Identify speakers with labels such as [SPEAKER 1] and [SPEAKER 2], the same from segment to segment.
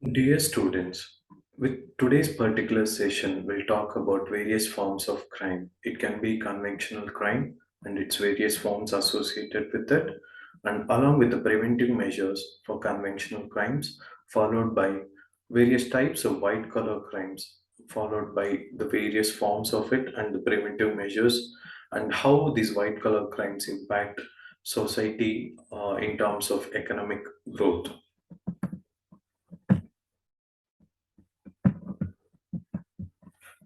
[SPEAKER 1] Dear students, with today's particular session, we'll talk about various forms of crime. It can be conventional crime and its various forms associated with it, and along with the preventive measures for conventional crimes, followed by various types of white collar crimes, followed by the various forms of it and the preventive measures, and how these white collar crimes impact society in terms of economic growth.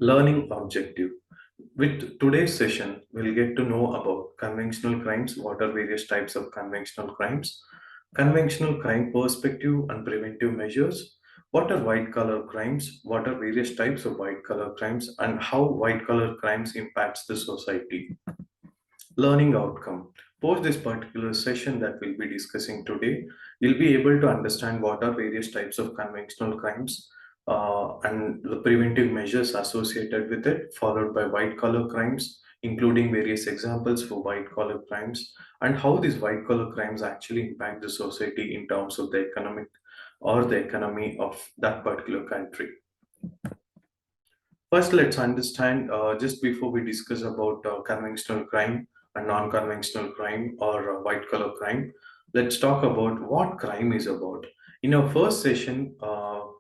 [SPEAKER 1] Learning objective. With today's session, we'll get to know about conventional crimes, what are various types of conventional crimes, conventional crime perspective and preventive measures, what are white collar crimes, what are various types of white collar crimes, and how white collar crimes impacts the society. Learning outcome. Post this particular session that we'll be discussing today, you'll be able to understand what are various types of conventional crimes and the preventive measures associated with it, followed by white collar crimes, including various examples for white collar crimes, and how these white collar crimes actually impact the society in terms of the economic or the economy of that particular country. First, let's understand just before we discuss about conventional crime and non-conventional crime or white collar crime. Let's talk about what crime is about. In our first session,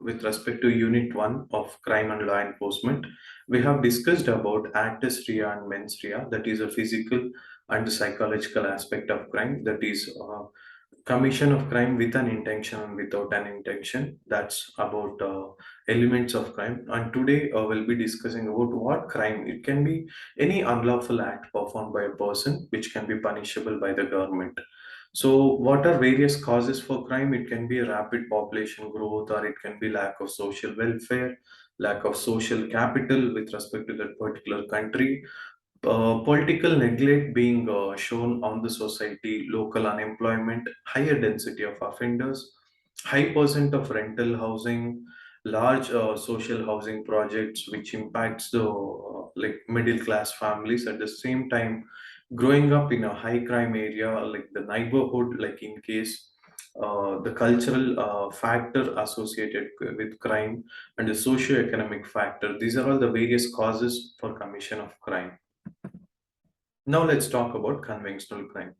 [SPEAKER 1] with respect to Unit One of Crime and Law Enforcement, we have discussed about actus rea and mens rea, that is a physical and psychological aspect of crime, that is commission of crime with an intention and without an intention. That's about elements of crime. And today we'll be discussing about what crime. It can be any unlawful act performed by a person which can be punishable by the government. So what are various causes for crime? It can be a rapid population growth, or it can be lack of social welfare, lack of social capital with respect to that particular country, political neglect being shown on the society, local unemployment, higher density of offenders, high percent of rental housing, large social housing projects which impacts the like middle class families. At the same time, growing up in a high crime area like the neighborhood, like in case the cultural factor associated with crime and the socio-economic factor. These are all the various causes for commission of crime. Now let's talk about conventional crime.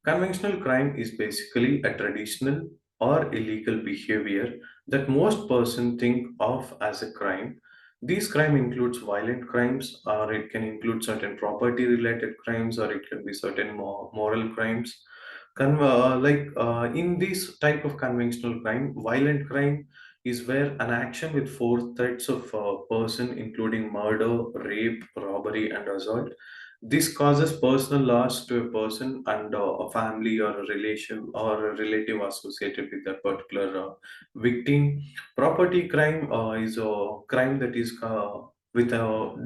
[SPEAKER 1] Conventional crime is basically a traditional or illegal behavior that most person think of as a crime. These crime includes violent crimes, or it can include certain property related crimes, or it can be certain moral crimes. In this type of conventional crime, violent crime is where an action with four threats of a person, including murder, rape, robbery, and assault, this causes personal loss to a person and a family or a relation or a relative associated with that particular victim. Property crime is a crime that is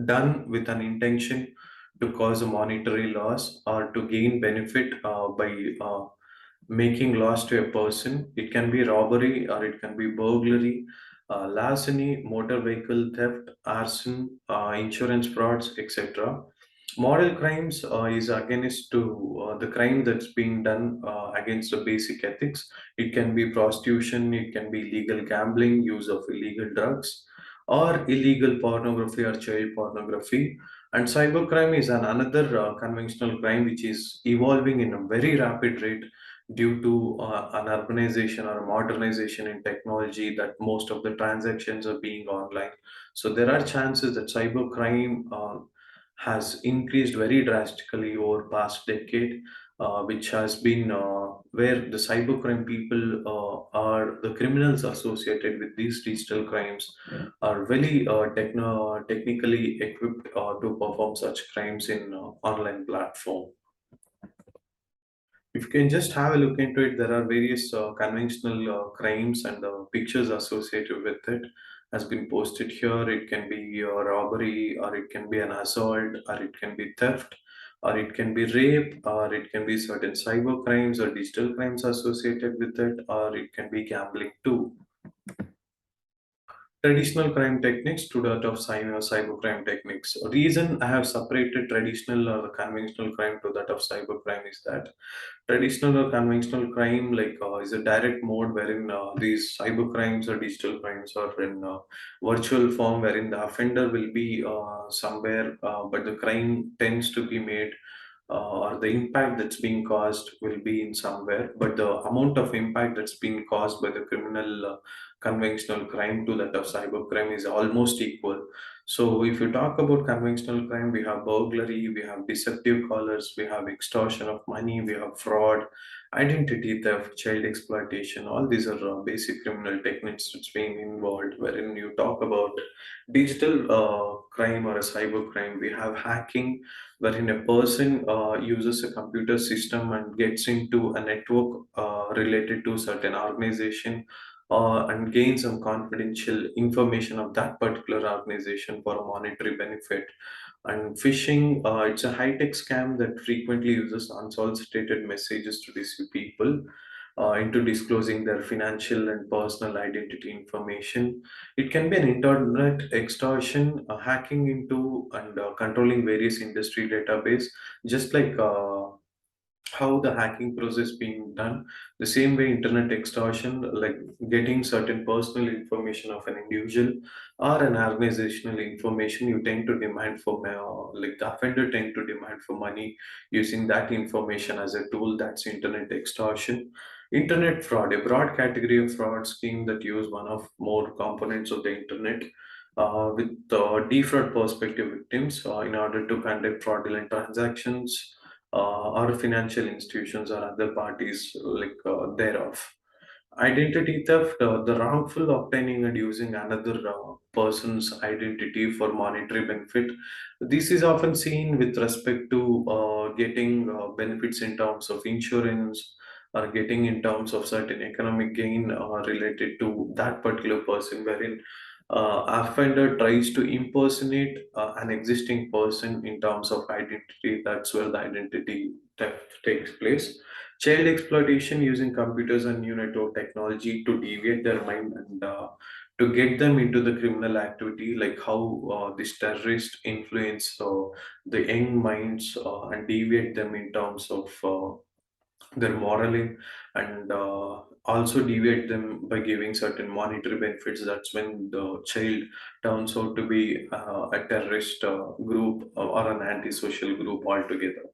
[SPEAKER 1] done with an intention to cause a monetary loss or to gain benefit by making loss to a person. It can be robbery or it can be burglary, larceny, motor vehicle theft, arson, insurance frauds, etc. Moral crimes is against to the crime that's being done against the basic ethics. It can be prostitution, it can be illegal gambling, use of illegal drugs, or illegal pornography or child pornography. And cybercrime is another conventional crime which is evolving in a very rapid rate due to an urbanization or modernization in technology, that most of the transactions are being online. So there are chances that cybercrime has increased very drastically over past decade, which has been where the cybercrime people are the criminals associated with these digital crimes are very technically equipped to perform such crimes in online platform. If you can just have a look into it, there are various conventional crimes and pictures associated with it has been posted here. It can be a robbery, or it can be an assault, or it can be theft, or it can be rape, or it can be certain cyber crimes or digital crimes associated with it, or it can be gambling too. traditional crime techniques to that of cybercrime techniques. Reason I have separated traditional or conventional crime to that of cybercrime is that traditional or conventional crime is a direct mode wherein these cyber crimes or digital crimes are in virtual form, wherein the offender will be somewhere, but the crime tends to be made, or the impact that's being caused will be in somewhere, but the amount of impact that's being caused by the criminal conventional crime to that of cyber crime is almost equal. So if you talk about conventional crime, we have burglary, we have deceptive callers, we have extortion of money, we have fraud, identity theft, child exploitation. All these are basic criminal techniques that's being involved. Wherein you talk about digital crime or a cyber crime, we have hacking, wherein a person uses a computer system and gets into a network related to certain organization, and gain some confidential information of that particular organization for a monetary benefit. And phishing, it's a high-tech scam that frequently uses unsolicited messages to deceive people into disclosing their financial and personal identity information. It can be an internet extortion, hacking into and controlling various industry database, just like how the hacking process being done. The same way internet extortion, like getting certain personal information of an individual or an organizational information, you tend to demand for like the offender tend to demand for money using that information as a tool. That's internet extortion. Internet fraud, a broad category of fraud scheme that use one of more components of the internet with defraud prospective victims in order to conduct fraudulent transactions or financial institutions or other parties thereof. Identity theft, the wrongful obtaining and using another person's identity for monetary benefit. This is often seen with respect to getting benefits in terms of insurance or getting in terms of certain economic gain related to that particular person, wherein offender tries to impersonate an existing person in terms of identity. That's where the identity theft takes place. Child exploitation, using computers and new network technology to deviate their mind and to get them into the criminal activity, like how this terrorist influence the young minds and deviate them in terms of their modeling, and also deviate them by giving certain monetary benefits. That's when the child turns out to be a terrorist group or an antisocial group altogether.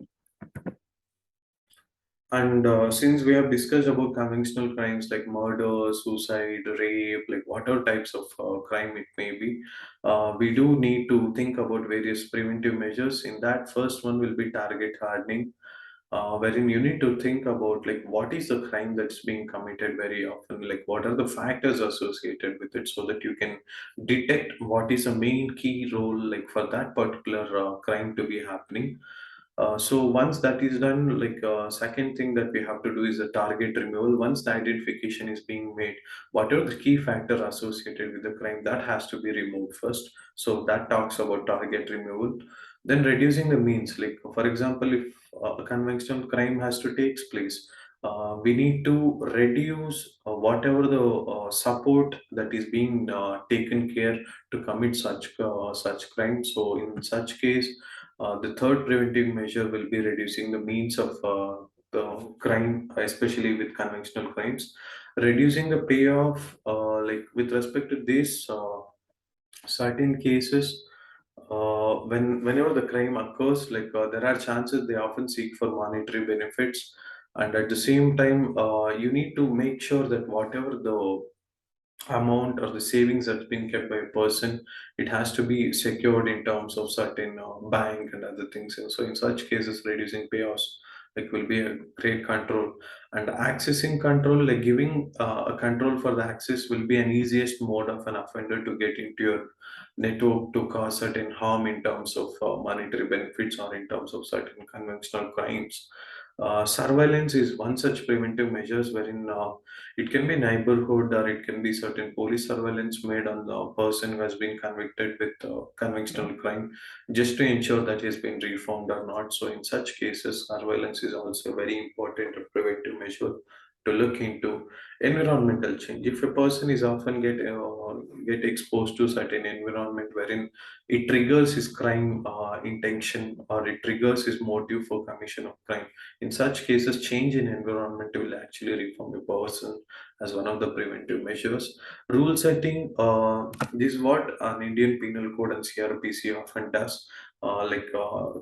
[SPEAKER 1] And since we have discussed about conventional crimes like murder, suicide, rape, like whatever types of crime it may be, we do need to think about various preventive measures. In that, first one will be target hardening, wherein you need to think about like what is the crime that's being committed very often, like what are the factors associated with it, so that you can detect what is the main key role like for that particular crime to be happening. So once that is done, second thing that we have to do is the target removal. Once the identification is being made, whatever the key factor associated with the crime, that has to be removed first. So that talks about target removal. Then reducing the means, like for example, if a conventional crime has to take place, we need to reduce whatever the support that is being taken care to commit such crime. So in such case, the third preventive measure will be reducing the means of the crime, especially with conventional crimes. Reducing the payoff, like with respect to this, certain cases, whenever the crime occurs, there are chances they often seek for monetary benefits, and at the same time, you need to make sure that whatever the amount or the savings that's been kept by a person, it has to be secured in terms of certain bank and other things. And so in such cases, reducing payoffs will be a great control. And accessing control, like giving a control for the access, will be an easiest mode of an offender to get into your network to cause certain harm in terms of monetary benefits or in terms of certain conventional crimes. Surveillance is one such preventive measures, wherein it can be neighborhood or it can be certain police surveillance made on the person who has been convicted with conventional crime, just to ensure that he has been reformed or not. So in such cases, surveillance is also a very important preventive measure to look into environmental change. If a person is often get exposed to certain environment wherein it triggers his crime intention, or it triggers his motive for commission of crime, in such cases change in environment will actually reform a person as one of the preventive measures. Rule setting, this is what an Indian Penal Code and CRPC often does,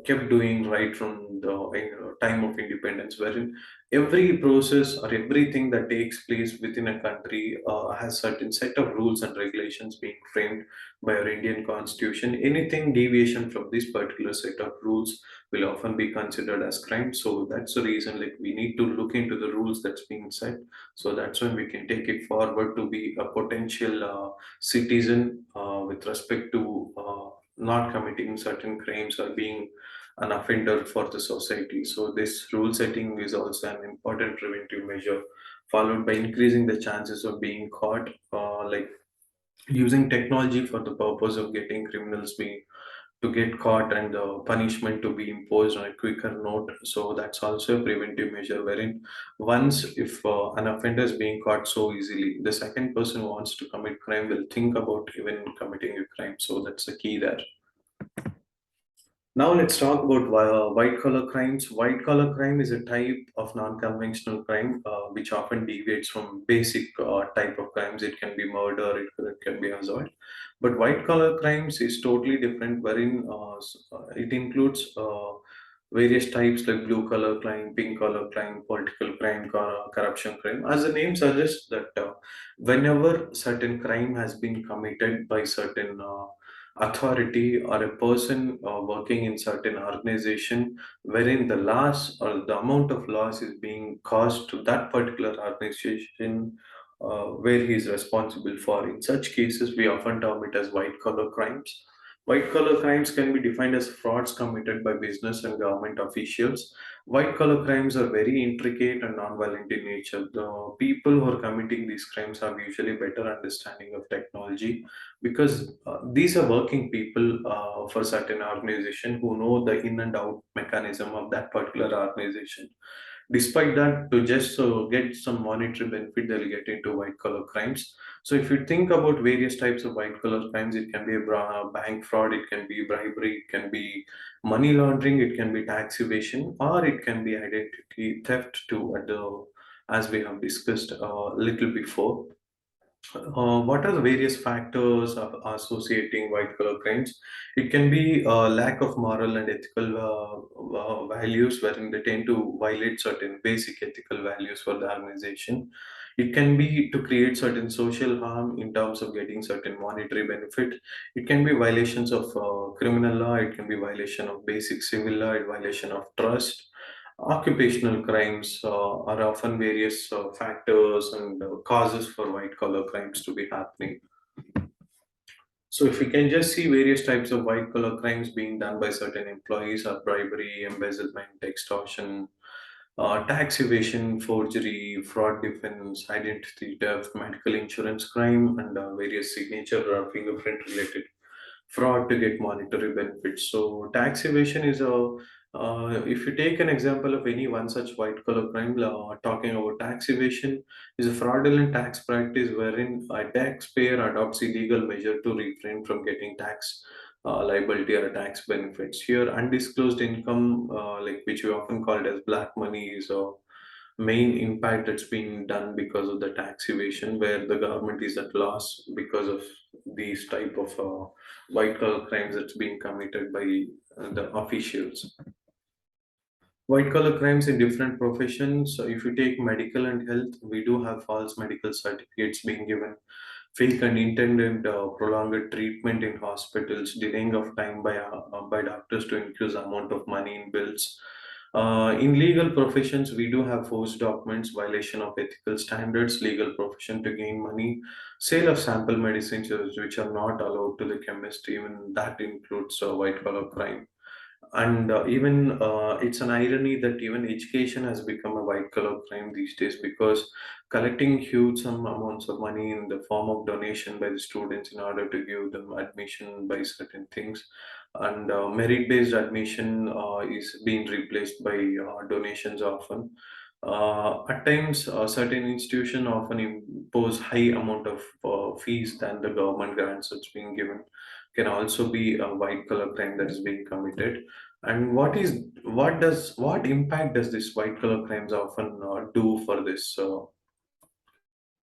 [SPEAKER 1] kept doing right from the time of independence, wherein every process or everything that takes place within a country has certain set of rules and regulations being framed by our Indian constitution. Anything deviation from this particular set of rules will often be considered as crime. So that's the reason, like, we need to look into the rules that's being set. So that's when we can take it forward to be a potential citizen with respect to not committing certain crimes or being an offender for the society. So this rule setting is also an important preventive measure, followed by increasing the chances of being caught, using technology for the purpose of getting criminals being to get caught, and the punishment to be imposed on a quicker note. So that's also a preventive measure, wherein once if an offender is being caught so easily, the second person who wants to commit crime will think about even committing a crime. So that's the key there. Now let's talk about white collar crimes. White collar crime is a type of non-conventional crime which often deviates from basic type of crimes. It can be murder, it can be assault. But white collar crimes is totally different, wherein it includes various types like blue collar crime, pink collar crime, political crime, corruption crime. As the name suggests, that whenever certain crime has been committed by certain authority or a person working in certain organization, wherein the loss or the amount of loss is being caused to that particular organization where he is responsible for. In such cases, we often term it as white collar crimes. White collar crimes can be defined as frauds committed by business and government officials. White collar crimes are very intricate and non-violent in nature. The people who are committing these crimes have usually better understanding of technology, because these are working people for certain organization who know the in and out mechanism of that particular organization. Despite that, to just get some monetary benefit, they'll get into white collar crimes. So if you think about various types of white collar crimes, it can be a bank fraud, it can be bribery, it can be money laundering, it can be tax evasion, or it can be identity theft too, as we have discussed a little before. What are the various factors of associating white collar crimes? It can be a lack of moral and ethical values, wherein they tend to violate certain basic ethical values for the organization. It can be to create certain social harm in terms of getting certain monetary benefit. It can be violations of criminal law. It can be violation of basic civil law, violation of trust. Occupational crimes are often various factors and causes for white collar crimes to be happening. So, if we can just see various types of white collar crimes being done by certain employees are bribery, embezzlement, extortion, tax evasion, forgery, fraud defense, identity theft, medical insurance crime, and various signature or fingerprint related fraud to get monetary benefits. So tax evasion is a if you take an example of any one such white collar crime, talking about tax evasion is a fraudulent tax practice wherein a taxpayer adopts illegal measure to refrain from getting tax liability or tax benefits. Here, undisclosed income, which we often call it as black money, is a main impact that's been done because of the tax evasion, where the government is at loss because of these type of white collar crimes that's being committed by the officials. White collar crimes in different professions. So if you take medical and health, we do have false medical certificates being given, fake and intended prolonged treatment in hospitals, delaying of time by doctors to increase the amount of money in bills. In legal professions, we do have forged documents, violation of ethical standards, legal profession to gain money, sale of sample medicines which are not allowed to the chemist. Even that includes white collar crime. And even it's an irony that even education has become a white collar crime these days, because collecting huge sum amounts of money in the form of donation by the students in order to give them admission by certain things, and merit based admission is being replaced by donations often. At times, certain institutions often impose high amount of fees than the government grants that's being given. Can also be a white collar crime that is being committed. And what impact does this white collar crimes often do for this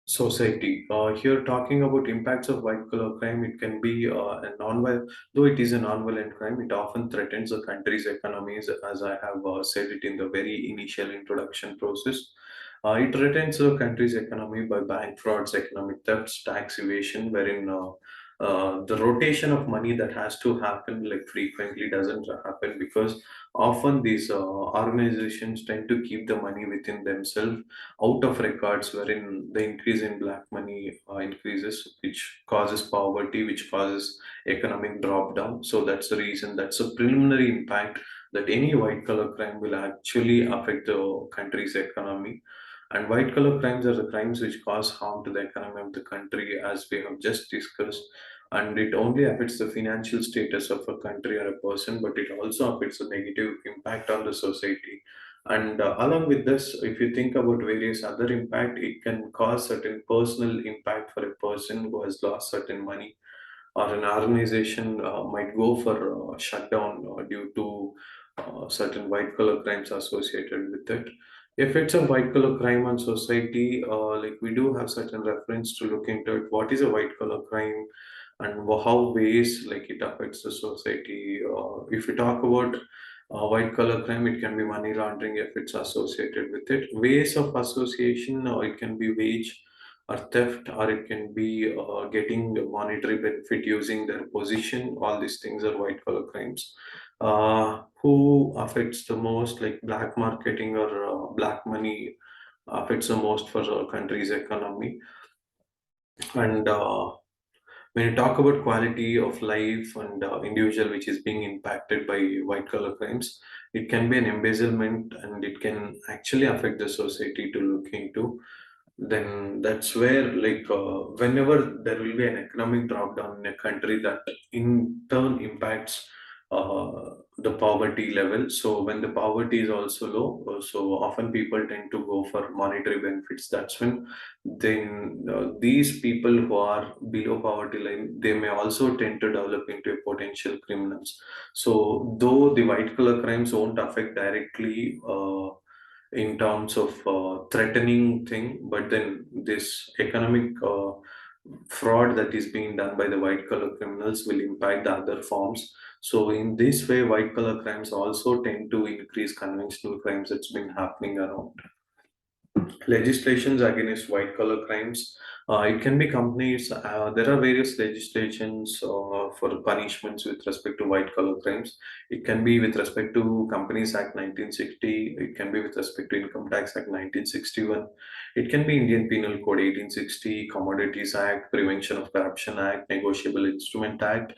[SPEAKER 1] society? Here, talking about impacts of white collar crime, it can be a non-violent, though it is a non-violent crime, it often threatens the country's economies, as I have said it in the very initial introduction process. It threatens the country's economy by bank frauds, economic thefts, tax evasion, wherein the rotation of money that has to happen like frequently doesn't happen because often these organizations tend to keep the money within themselves out of records, wherein the increase in black money increases, which causes poverty, which causes economic drop down. So that's the reason, that's a preliminary impact that any white collar crime will actually affect the country's economy. And white collar crimes are the crimes which cause harm to the economy of the country, as we have just discussed. And it only affects the financial status of a country or a person, but it also affects a negative impact on the society. And along with this, if you think about various other impact, it can cause certain personal impact for a person who has lost certain money, or an organization might go for shutdown due to certain white collar crimes associated with it. If it's a white collar crime on society, like we do have certain reference to look into it. What is a white collar crime, and how ways like it affects the society? If we talk about white collar crime, it can be money laundering if it's associated with it. Ways of association, or it can be wage or theft, or it can be getting the monetary benefit using their position. All these things are white collar crimes. Who affects the most, like black marketing or black money affects the most for our country's economy. And when you talk about quality of life and individual which is being impacted by white collar crimes, it can be an embezzlement and it can actually affect the society to look into. Then that's where, like, whenever there will be an economic drop down in a country, that in turn impacts the poverty level. So when the poverty is also low, so often people tend to go for monetary benefits. That's when then these people who are below poverty line, they may also tend to develop into a potential criminals. So though the white collar crimes won't affect directly in terms of threatening thing, but then this economic fraud that is being done by the white collar criminals will impact the other forms. So in this way, white collar crimes also tend to increase conventional crimes that's been happening around. Legislations against white collar crimes. It can be companies. There are various legislations for punishments with respect to white collar crimes. It can be with respect to Companies Act 1960. It can be with respect to Income Tax Act 1961. It can be Indian Penal Code 1860, Commodities Act, Prevention of Corruption Act, Negotiable Instrument Act,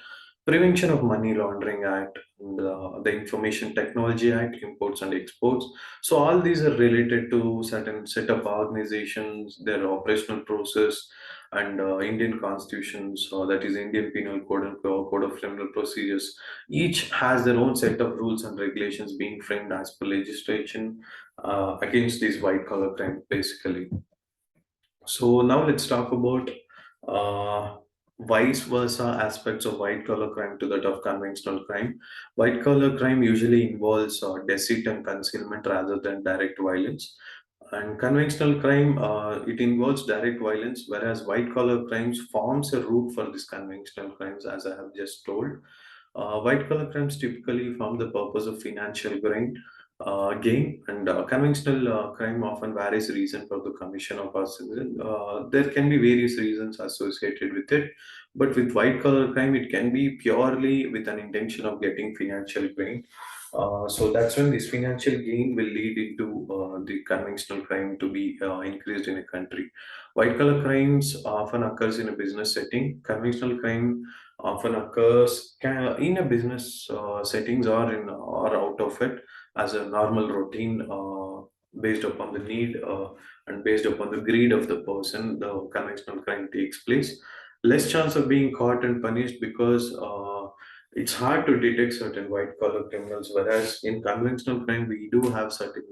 [SPEAKER 1] Prevention of Money Laundering Act, and the Information Technology Act, Imports and Exports. So all these are related to certain set of organizations, their operational process, and Indian constitutions, that is Indian Penal Code and Code of Criminal Procedures. Each has their own set of rules and regulations being framed as per legislation against these white collar crime, basically. So now let's talk about uh, vice versa aspects of white collar crime to that of conventional crime. White collar crime usually involves deceit and concealment rather than direct violence. And conventional crime, it involves direct violence, whereas white collar crimes forms a route for these conventional crimes, as I have just told. White collar crimes typically form the purpose of financial gain, and conventional crime often varies reason for the commission of a citizen. There can be various reasons associated with it, but with white collar crime, it can be purely with an intention of getting financial gain. So that's when this financial gain will lead into the conventional crime to be increased in a country. White collar crimes often occurs in a business setting. Conventional crime often occurs in a business settings or in or out of it as a normal routine, based upon the need and based upon the greed of the person. The conventional crime takes place. Less chance of being caught and punished because it's hard to detect certain white collar criminals, whereas in conventional crime, we do have certain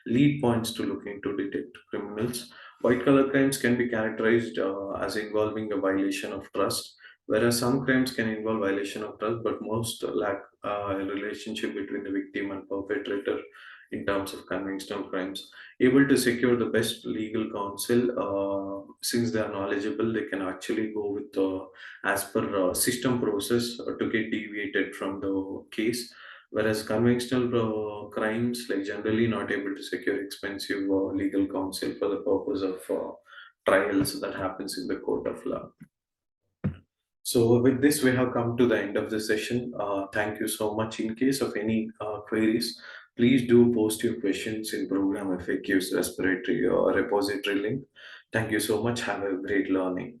[SPEAKER 1] lead points to look into detect criminals. White collar crimes can be characterized as involving a violation of trust, whereas some crimes can involve violation of trust, but most lack a relationship between the victim and perpetrator in terms of conventional crimes. Able to secure the best legal counsel, since they are knowledgeable, they can actually go with as per system process to get deviated from the case, whereas conventional crimes like generally not able to secure expensive legal counsel for the purpose of trials that happens in the court of law. So with this we have come to the end of the session. Thank you so much. In case of any queries, please do post your questions in program FAQs respiratory or repository link. Thank you so much. Have a great learning.